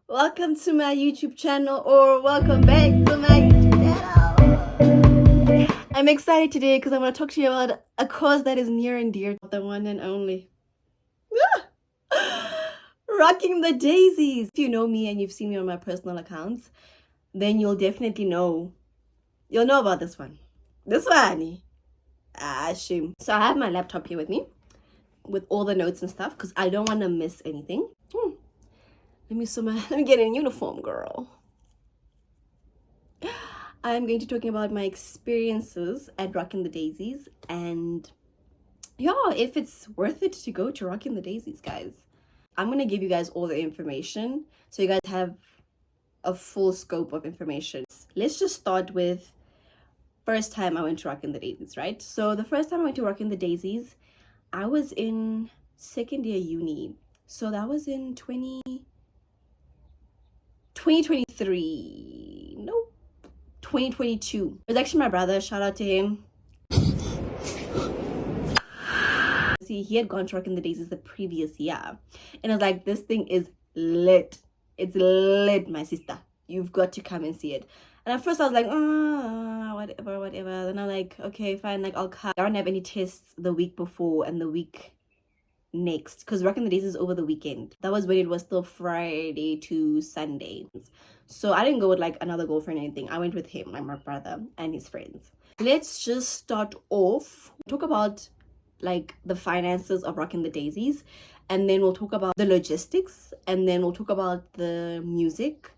Welcome to my YouTube channel, or welcome back to my YouTube channel. I'm excited today because I want to talk to you about a cause that is near and dear, the one and only. Rocking the Daisies. If you know me and you've seen me on my personal accounts, then you'll definitely know. You'll know about this one. This one. Shame. So I have my laptop here with me with all the notes and stuff because I don't want to miss anything. Let me get in uniform, girl. I'm going to be talking about my experiences at Rocking the Daisies and if it's worth it to go to Rocking the Daisies, guys. I'm going to give you guys all the information so you guys have a full scope of information. Let's just start with first time I went to Rocking the Daisies, right? So the first time I went to Rocking the Daisies, I was in second year uni. So that was in 2023. Nope. 2022. It was actually my brother. Shout out to him. See, he had gone to Rocking the Daisies the previous year. And I was like, this thing is lit. It's lit, my sister. You've got to come and see it. And at first I was like, whatever. Then I'm like, okay, fine. Like, I'll come. I don't have any tests the week before and the week next, because Rocking the Daisies is over the weekend. That was when it was still Friday to Sunday. So I didn't go with like another girlfriend or anything. I went with him, like my brother and his friends. Let's just start off, talk about like the finances of Rocking the Daisies, and then we'll talk about the logistics, and then we'll talk about the music,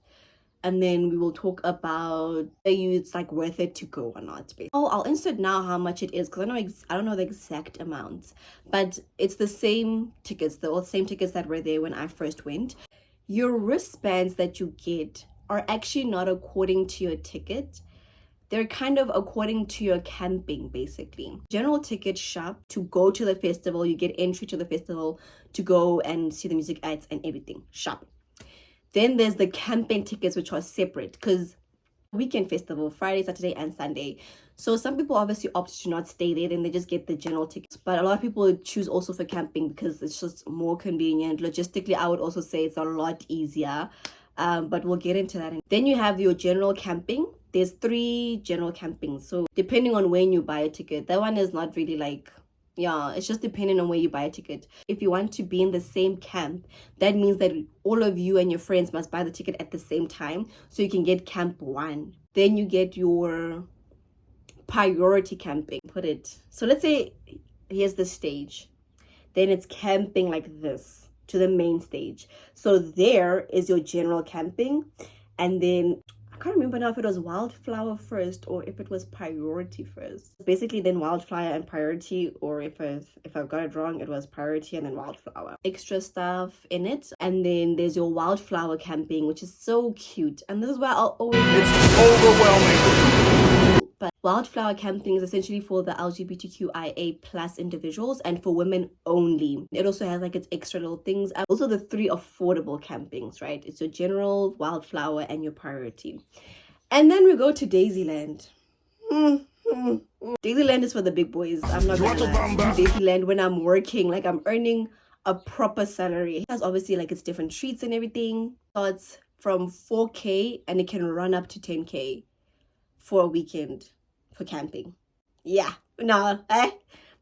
and then we will talk about it's like worth it to go or not. I'll insert now how much it is, because I don't know the exact amounts, but it's the same tickets, the same tickets that were there when I first went. Your wristbands that you get are actually not according to your ticket. They're kind of according to your camping, basically. General ticket shop to go to the festival, you get entry to the festival to go and see the music acts and everything. Shop. Then there's the camping tickets, which are separate, because weekend festival, Friday, Saturday, and Sunday. So some people obviously opt to not stay there, then they just get the general tickets. But a lot of people choose also for camping because it's just more convenient. Logistically, I would also say it's a lot easier. But we'll get into that. Then you have your general camping. There's 3 general campings. So depending on when you buy a ticket, that one is not really like, it's just depending on where you buy a ticket. If you want to be in the same camp, that means that all of you and your friends must buy the ticket at the same time so you can get camp 1. Then you get your priority camping. So let's say here's the stage. Then it's camping like this to the main stage. So there is your general camping, and then I can't remember now if it was Wildflower first or if it was priority first. Basically then Wildflower and priority, or if I've got it wrong, it was priority and then Wildflower. Extra stuff in it. And then there's your Wildflower camping, which is so cute. And this is why I'll always... It's overwhelming. But Wildflower camping is essentially for the LGBTQIA plus individuals and for women only. It also has like its extra little things. Also the 3 affordable campings, right? It's your general, Wildflower, and your priority. And then we go to Daisyland. Daisyland is for the big boys. I'm not gonna lie. Daisyland when I'm working, like I'm earning a proper salary. It has obviously like its different treats and everything. Starts from 4K and it can run up to 10K. For a weekend for camping. My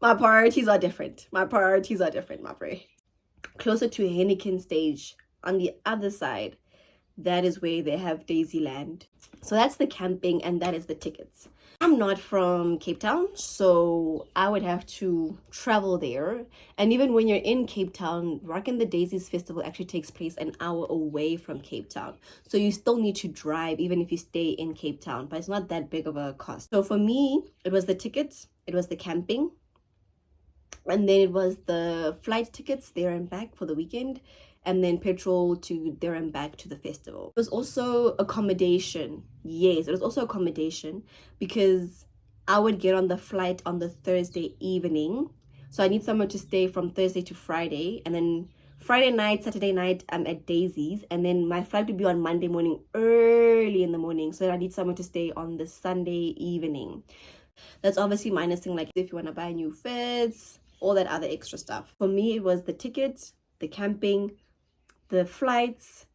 priorities are different. My friend. Closer to Heineken stage on the other side, that is where they have Daisyland. So that's the camping and that is the tickets. I'm not from Cape Town, so I would have to travel there. And even when you're in Cape Town, Rocking the Daisies festival actually takes place an hour away from Cape Town. So you still need to drive even if you stay in Cape Town, but it's not that big of a cost. So for me, it was the tickets, it was the camping, and then it was the flight tickets there and back for the weekend, and then petrol to there and back to the festival. It was also accommodation. Yes, it was also accommodation because I would get on the flight on the Thursday evening. So I need someone to stay from Thursday to Friday, and then Friday night, Saturday night, I'm at Daisies, and then my flight would be on Monday morning, early in the morning. So I need someone to stay on the Sunday evening. That's obviously minusing like if you want to buy new fits, all that other extra stuff. For me, it was the ticket, the camping, the flights,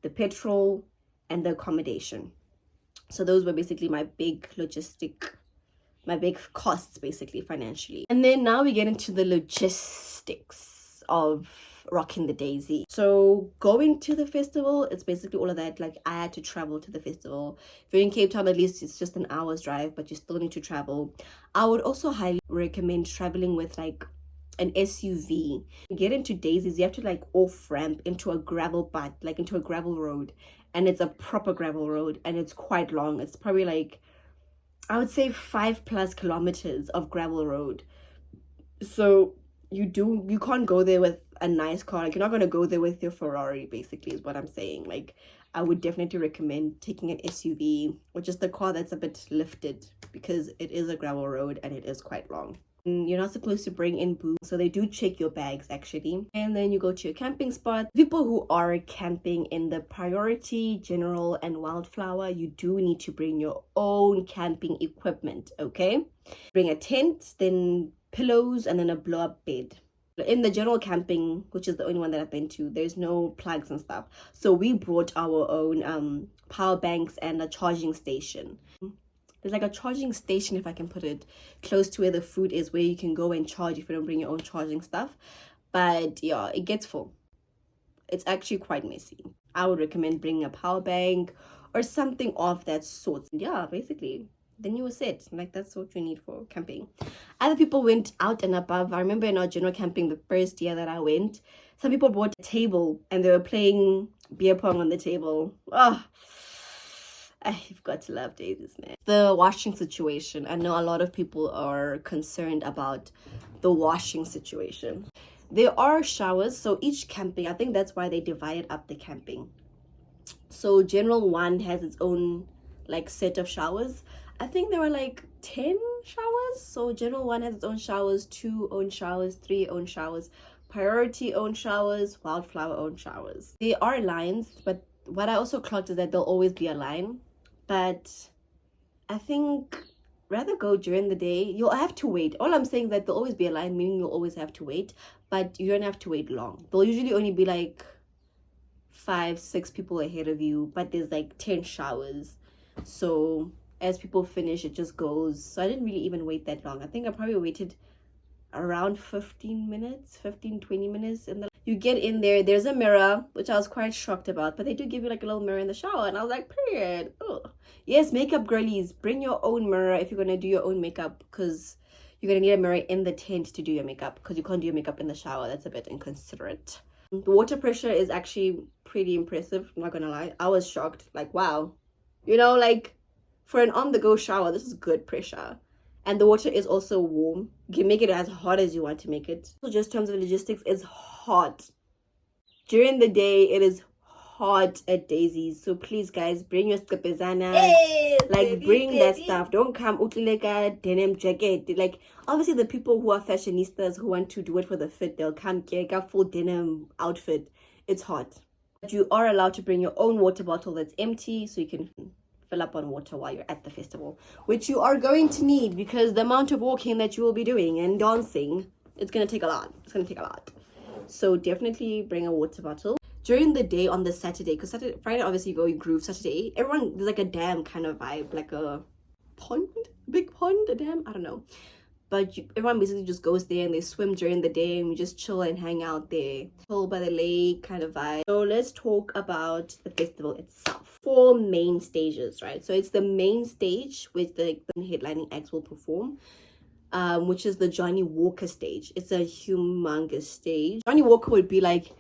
the petrol, and the accommodation. So those were basically my big costs basically financially. And then now we get into the logistics of Rocking the Daisy. So going to the festival, it's basically all of that. Like I had to travel to the festival. If you're in Cape Town, at least it's just an hour's drive, but you still need to travel. I would also highly recommend traveling with like an SUV. You get into Daisies, you have to like off ramp into a gravel path, like into a gravel road, and it's a proper gravel road, and it's quite long. It's probably like, I would say 5+ kilometers of gravel road. So you can't go there with a nice car. Like you're not going to go there with your Ferrari, basically, is what I'm saying. Like I would definitely recommend taking an SUV or just a car that's a bit lifted, because it is a gravel road and it is quite long. You're not supposed to bring in booze, so they do check your bags actually. And then you go to your camping spot. People who are camping in the Priority, General, and Wildflower, you do need to bring your own camping equipment, okay? Bring a tent, then pillows, and then a blow-up bed. In the General camping, which is the only one that I've been to, there's no plugs and stuff. So we brought our own power banks and a charging station. There's like a charging station, if I can put it, close to where the food is, where you can go and charge if you don't bring your own charging stuff. But yeah, it gets full. It's actually quite messy. I would recommend bringing a power bank or something of that sort. Yeah, basically, then you were set. Like that's what you need for camping. Other people went out and above. I remember in our General camping, the first year that I went, some people brought a table and they were playing beer pong on the table. Oh, you've got to love Daisies, man. The washing situation. I know a lot of people are concerned about the washing situation. There are showers. So each camping, I think that's why they divided up the camping. So General 1 has its own like set of showers. I think there were like 10 showers. So General 1 has its own showers, 2 own showers, 3 own showers, Priority own showers, Wildflower own showers. There are lines, but what I also clocked is that there'll always be a line. But I think rather go during the day. You'll have to wait. All I'm saying is that there'll always be a line, meaning you'll always have to wait, but you don't have to wait long. There'll usually only be like 5-6 people ahead of you, but there's like 10 showers. So as people finish, it just goes. So I didn't really even wait that long. I think I probably waited around 20 minutes in the. You get in there, there's a mirror, which I was quite shocked about, but they do give you like a little mirror in the shower, and I was like, period. Oh yes, makeup girlies, bring your own mirror if you're gonna do your own makeup, because you're gonna need a mirror in the tent to do your makeup, because you can't do your makeup in the shower. That's a bit inconsiderate. The water pressure is actually pretty impressive, I'm not gonna lie. I was shocked, like wow, you know, like for an on-the-go shower, this is good pressure. And the water is also warm. You can make it as hot as you want to make it. So just in terms of logistics, it's hot. During the day, it is hot at Daisies. So please, guys, bring your skipizana. Hey, like, bring that stuff. Don't come like a denim jacket. Like, obviously, the people who are fashionistas who want to do it for the fit, they'll come get a full denim outfit. It's hot. But you are allowed to bring your own water bottle that's empty, so you can fill up on water while you're at the festival, which you are going to need, because the amount of walking that you will be doing and dancing, it's going to take a lot. So definitely bring a water bottle. During the day on the Saturday, because Friday obviously you go, you groove. Saturday, everyone, there's like a dam kind of vibe, like a pond, big pond, a dam, I don't know. But everyone basically just goes there and they swim during the day, and we just chill and hang out there. Chill by the lake kind of vibe. So let's talk about the festival itself. 4 main stages, right? So it's the main stage with the headlining acts will perform, which is the Johnny Walker stage. It's a humongous stage. Johnny Walker would be like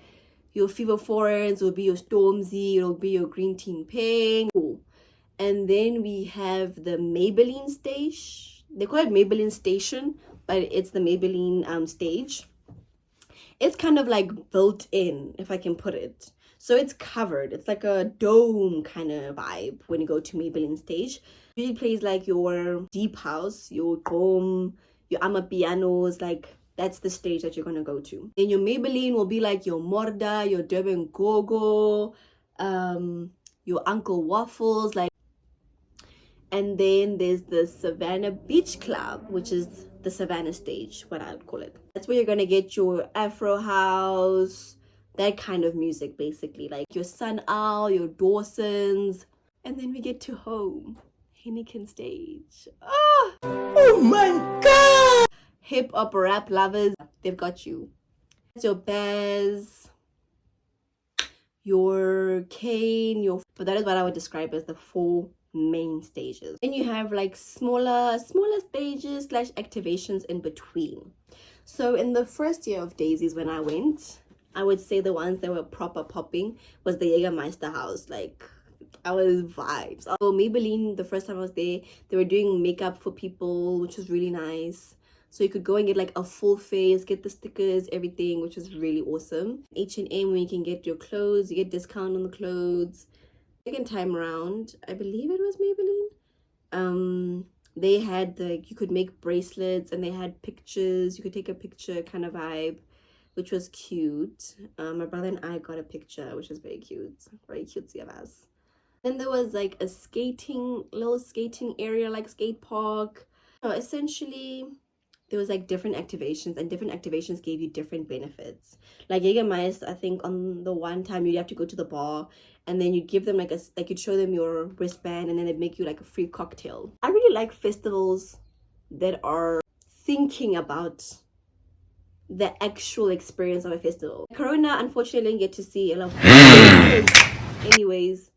your Fever Foreigns, will be your Stormzy, it'll be your Green Teen Pink. Cool. And then we have the Maybelline stage. They call it Maybelline Station, but it's the Maybelline stage. It's kind of like built in, if I can put it. So it's covered. It's like a dome kind of vibe when you go to Maybelline stage. It really plays like your deep house, your dome, your amapianos, like that's the stage that you're gonna go to. Then your Maybelline will be like your Morda, your Durban Gogo, your Uncle Waffles, like. And then there's the Savannah Beach Club, which is the Savannah stage, what I would call it. That's where you're gonna get your Afro house, that kind of music, basically, like your Sun Owl, your Dawsons. And then we get to home, Heineken stage. Oh my god! Hip hop rap lovers, they've got you. It's your Bez, your Kane, but that is what I would describe as the 4 main stages. Then you have like smaller stages / activations in between. So in the first year of Daisies, when I went, I would say the ones that were proper popping was the Jägermeister house. Like, I was vibes. So Maybelline, the first time I was there, they were doing makeup for people, which was really nice. So you could go and get like a full face, get the stickers, everything, which was really awesome. H&M, where you can get your clothes, you get discount on the clothes. Second time around, I believe it was Maybelline. They had you could make bracelets, and they had pictures. You could take a picture kind of vibe, which was cute. My brother and I got a picture, which was very cute, very cutesy of us. Then there was like a little skating area, like skate park. So essentially, there was like different activations, and different activations gave you different benefits. Like Jägermeister, I think on the one time you'd have to go to the bar, and then you'd give them you'd show them your wristband, and then they'd make you like a free cocktail. I really like festivals that are thinking about the actual experience of a festival. Corona, unfortunately, I didn't get to see a lot of anyways.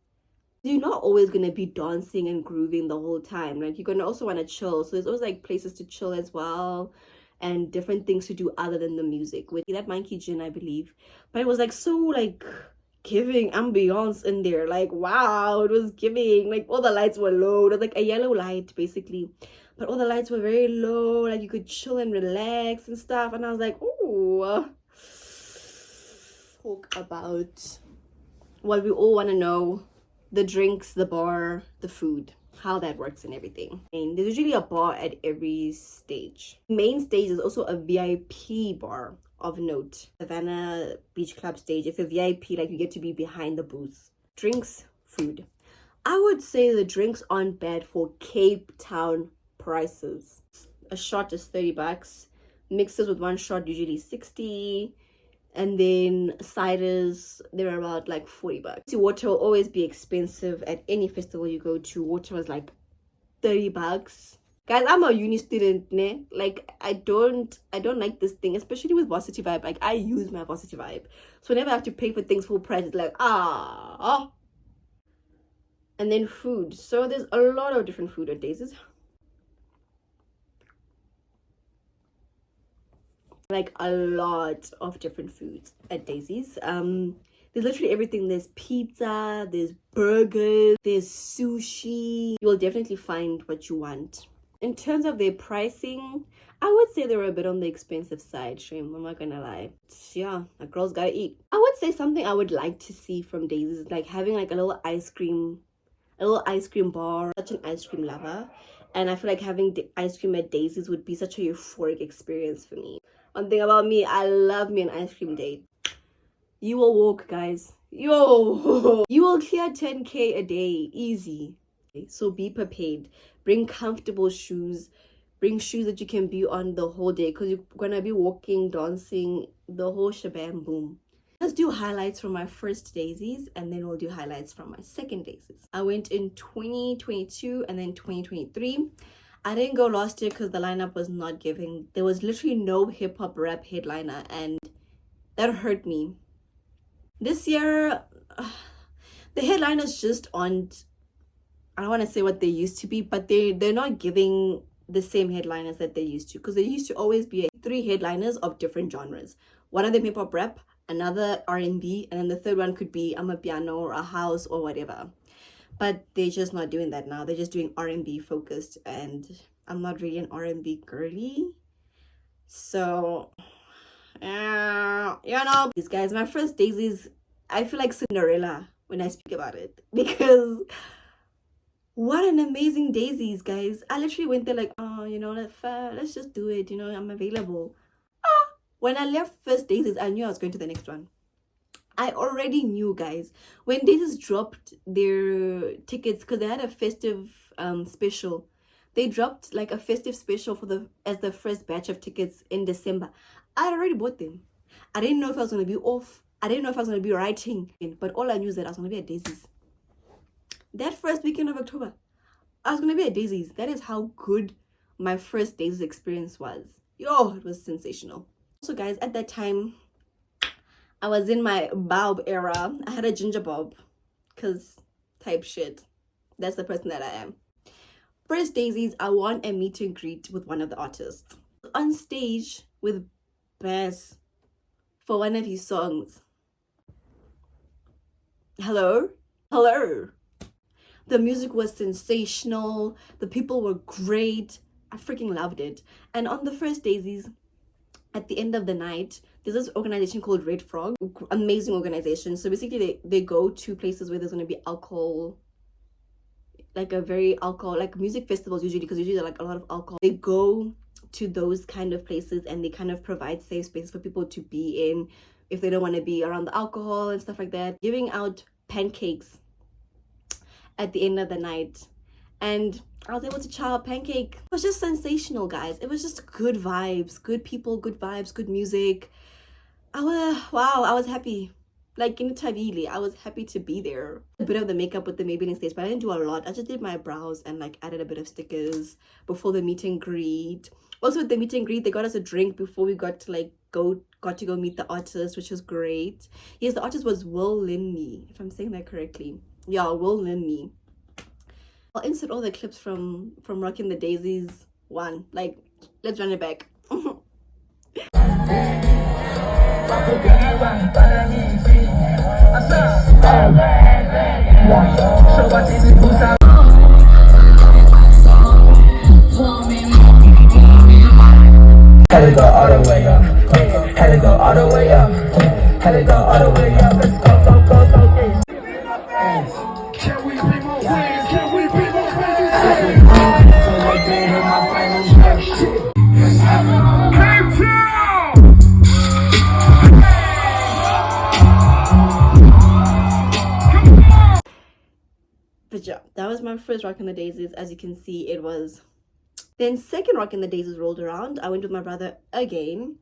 You're not always gonna be dancing and grooving the whole time. Like, you're gonna also want to chill, so there's always like places to chill as well, and different things to do other than the music. With that monkey gin, I believe, but it was like so like giving ambiance in there. Like, wow, it was giving. Like, all the lights were low. It was like a yellow light basically, but all the lights were very low. Like, you could chill and relax and stuff. And I was like, oh, talk about what we all want to know: the drinks, the bar, the food, how that works and everything. And there's usually a bar at every stage. Main stage is also a VIP bar of note. Savannah Beach Club stage, if you're VIP, like, you get to be behind the booth. Drinks, food. I would say the drinks aren't bad for Cape Town prices. A shot is 30 bucks. Mixers with one shot usually 60. And then ciders, they're about like 40 bucks. Water will always be expensive at any festival you go to. Water was like 30 bucks. Guys, I'm a uni student, ne? Like, I don't like this thing, especially with Varsity Vibe. Like, I use my Varsity Vibe. So whenever I have to pay for things full price, it's like, ah. And then food. So there's a lot of different food at Daisies. Like, a lot of different foods at Daisies. There's literally everything. There's pizza, there's burgers, there's sushi. You will definitely find what you want. In terms of their pricing, I would say they were a bit on the expensive side, Shrim. I'm not gonna lie. Yeah, a girl's gotta eat. I would say something I would like to see from Daisies is like having like a little ice cream bar. Such an ice cream lover, and I feel like having ice cream at Daisies would be such a euphoric experience for me. One thing about me, I love me an ice cream date. You will walk, guys. You will clear 10K a day, easy. So be prepared. Bring comfortable shoes. Bring shoes that you can be on the whole day, because you're gonna be walking, dancing, the whole shabam boom. Let's do highlights from my first Daisies, and then we'll do highlights from my second Daisies. I went in 2022 and then 2023. I didn't go last year because the lineup was not giving. There was literally no hip-hop rap headliner, and that hurt me. This year, the headliners just aren't, I don't want to say what they used to be, but they're not giving the same headliners that they used to, because there used to always be 3 headliners of different genres. One of them hip-hop rap, another R&B, and then the third one could be amapiano or a house or whatever. But they're just not doing that now. They're just doing R&B focused, and I'm not really an R&B girly. So, these guys, my first Daisies, I feel like Cinderella when I speak about it, because what an amazing Daisies, guys. I literally went there like, oh, you know, let's just do it, you know, I'm available. When I left first Daisies, I knew I was going to the next one. I already knew, guys. When Daisies dropped their tickets, because they had a festive special. They dropped like a festive special for the first batch of tickets in December. I already bought them. I didn't know if I was going to be off. I didn't know if I was going to be writing. But all I knew is that I was going to be at Daisies. That first weekend of October, I was going to be at Daisies. That is how good my first Daisies experience was. Yo, it was sensational. So guys, at that time, I was in my bob era. I had a ginger bob, because type shit. That's the person that I am. First Daisies, I won a meet and greet with one of the artists. On stage with Bass for one of his songs. Hello? Hello? The music was sensational. The people were great. I freaking loved it. And on the first Daisies, at the end of the night, there's this organization called Red Frog. Amazing organization. So basically they go to places where there's going to be alcohol, like a very alcohol, like music festivals usually, because usually they're like a lot of alcohol. They go to those kind of places and they kind of provide safe spaces for people to be in if they don't want to be around the alcohol and stuff like that. Giving out pancakes at the end of the night, and I was able to chow a pancake. It was just sensational, guys. It was just good vibes, good people, good vibes, good music. I was happy. Like in Tavili, I was happy to be there. A bit of the makeup with the Maybelline stage, but I didn't do a lot. I just did my brows and like added a bit of stickers before the meet and greet. Also with the meet and greet, they got us a drink before we got to go meet the artist, which was great. Yes, the artist was Will Linley, if I'm saying that correctly. Yeah, Will Linley. I'll insert all the clips from Rocking the Daisies 1. Like, let's run it back. Had to go all the way up. Had to go all the way up. Had to go all the way up. Let's go. Can we be more friends? Can we be more friends? So like that in my final stretch. Cape Town! But yeah, that was my first Rocking the Daisies. As you can see, it was. Then second Rocking the Daisies rolled around. I went with my brother again.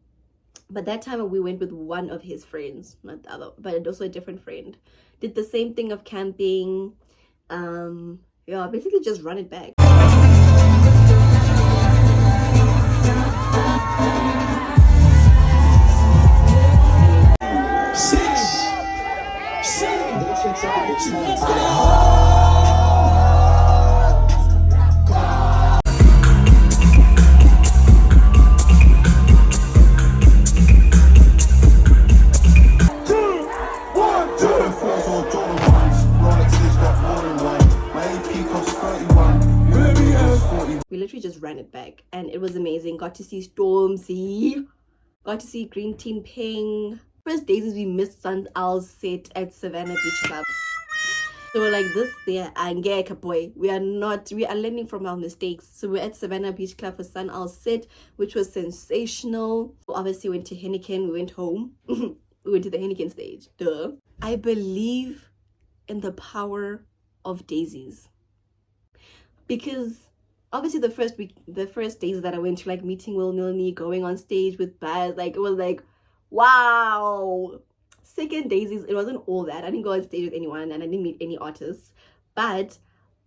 But that time we went with one of his friends, not the other, but also a different friend. Did the same thing of camping. Yeah, basically just run it back. We literally just ran it back and it was amazing. Got to see Stormzy, got to see Green Teen Ping. First Daisies, we missed Sun Owl's set at Savannah Beach Club. So we're like, this there, Angeka boy. We are learning from our mistakes. So we're at Savannah Beach Club for Sun Owl's set, which was sensational. Obviously went to Henneken, we went home. We went to the Henneken stage. Duh. I believe in the power of Daisies. Because obviously the first days that I went to, like meeting Will Nilney, going on stage with Baz, like it was like, wow. Second Daisies, it wasn't all that. I didn't go on stage with anyone and I didn't meet any artists. But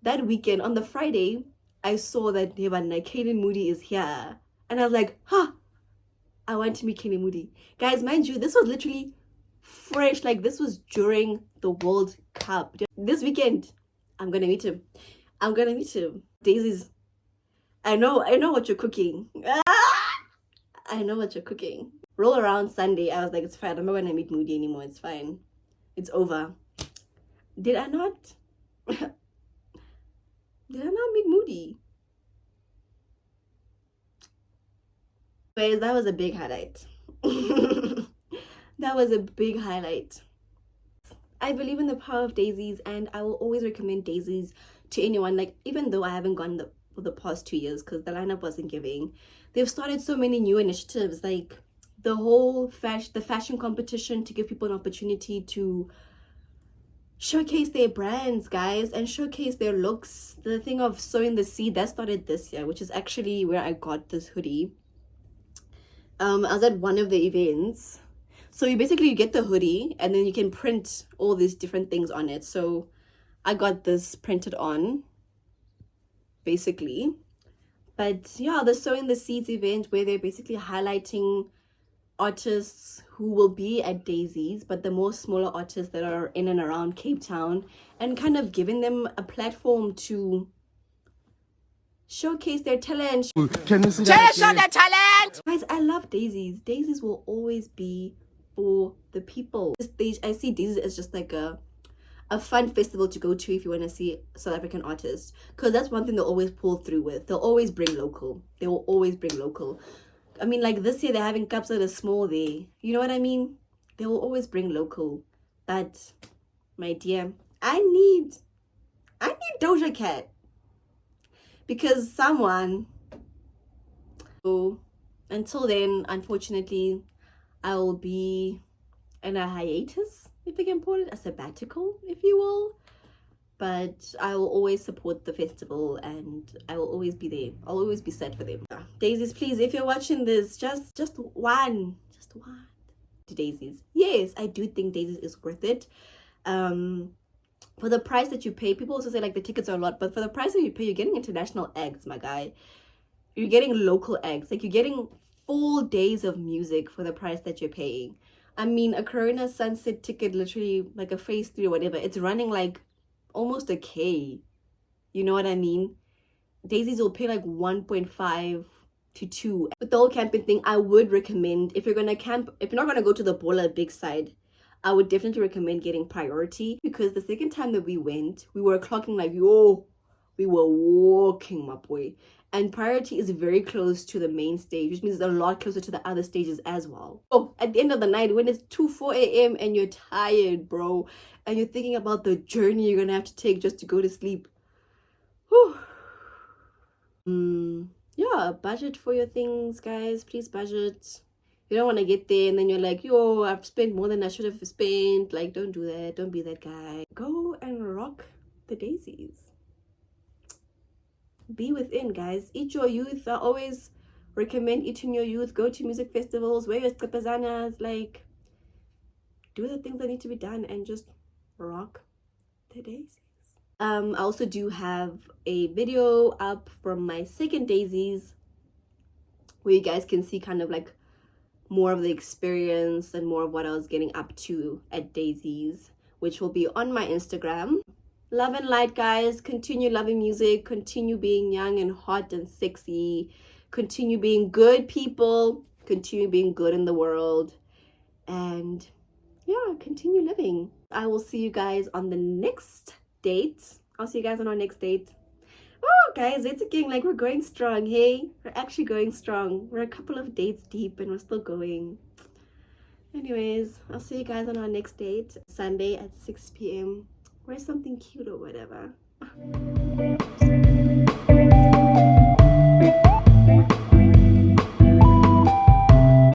that weekend, on the Friday, I saw that Kaylin Moody is here. And I was like, huh, I want to meet Kaylin Moody. Guys, mind you, this was literally fresh. Like this was during the World Cup. This weekend, I'm gonna meet him. Daisies, I know what you're cooking. I know what you're cooking. Roll around Sunday, I was like, it's fine. I'm not gonna meet Moody anymore. It's fine. It's over. Did I not? Did I not meet Moody? Anyways, that was a big highlight. That was a big highlight. I believe in the power of Daisies and I will always recommend Daisies to anyone. Like, even though I haven't gone for the past 2 years because the lineup wasn't giving, they've started so many new initiatives like the whole fashion competition to give people an opportunity to showcase their brands, guys, and showcase their looks. The thing of sowing the seed, that started this year, which is actually where I got this hoodie. I was at one of the events. So you get the hoodie and then you can print all these different things on it. So I got this printed on, basically. But yeah, the sowing the seeds event where they're basically highlighting artists who will be at Daisies, but the more smaller artists that are in and around Cape Town, and kind of giving them a platform to showcase their talent. Can you see that? Show the talent! Guys, I love Daisies. Daisies will always be for the people. This stage, I see Daisies as just like a fun festival to go to if you want to see South African artists, because that's one thing they'll always pull through with. They'll always bring local. They will always bring local. I mean, like this year they're having cups that are small there. You know what I mean? They will always bring local. But my dear, I need Doja Cat, because someone. So until then, unfortunately, I will be in a hiatus, if I can put it, a sabbatical, if you will. But I will always support the festival and I will always be there. I'll always be set for them. Daisies, please, if you're watching this, just one to Daisies. Yes, I do think Daisies is worth it. For the price that you pay, people also say like the tickets are a lot, but for the price that you pay, you're getting international acts, my guy. You're getting local acts. Like, you're getting full days of music for the price that you're paying. I mean, a Corona Sunset ticket, literally like a phase 3 or whatever, it's running like almost a K. You know what I mean? Daisies will pay like 1.5 to 2. With the whole camping thing, I would recommend, if you're gonna camp, if you're not gonna go to the Bola big side, I would definitely recommend getting priority, because the second time that we went, we were clocking like, yo, we were walking, my boy. And priority is very close to the main stage, which means it's a lot closer to the other stages as well. Oh, at the end of the night, when it's 4 a.m. and you're tired, bro, and you're thinking about the journey you're gonna have to take just to go to sleep. Whew. Yeah, budget for your things, guys. Please budget. You don't want to get there and then you're like, yo, I've spent more than I should have spent. Like, don't do that. Don't be that guy. Go and rock the Daisies. Be within, guys. Eat your youth. I always recommend eating your youth. Go to music festivals, wear your skapazanas, like, do the things that need to be done and just rock the Daisies. I also do have a video up from my second Daisies where you guys can see kind of like more of the experience and more of what I was getting up to at Daisies, which will be on my Instagram. Love and light, guys. Continue loving music. Continue being young and hot and sexy. Continue being good people. Continue being good in the world. And yeah, continue living. I will see you guys on the next date. I'll see you guys on our next date. Oh, guys, it's again like we're going strong, hey? We're actually going strong. We're a couple of dates deep and we're still going. Anyways, I'll see you guys on our next date. Sunday at 6 p.m. Wear something cute or whatever.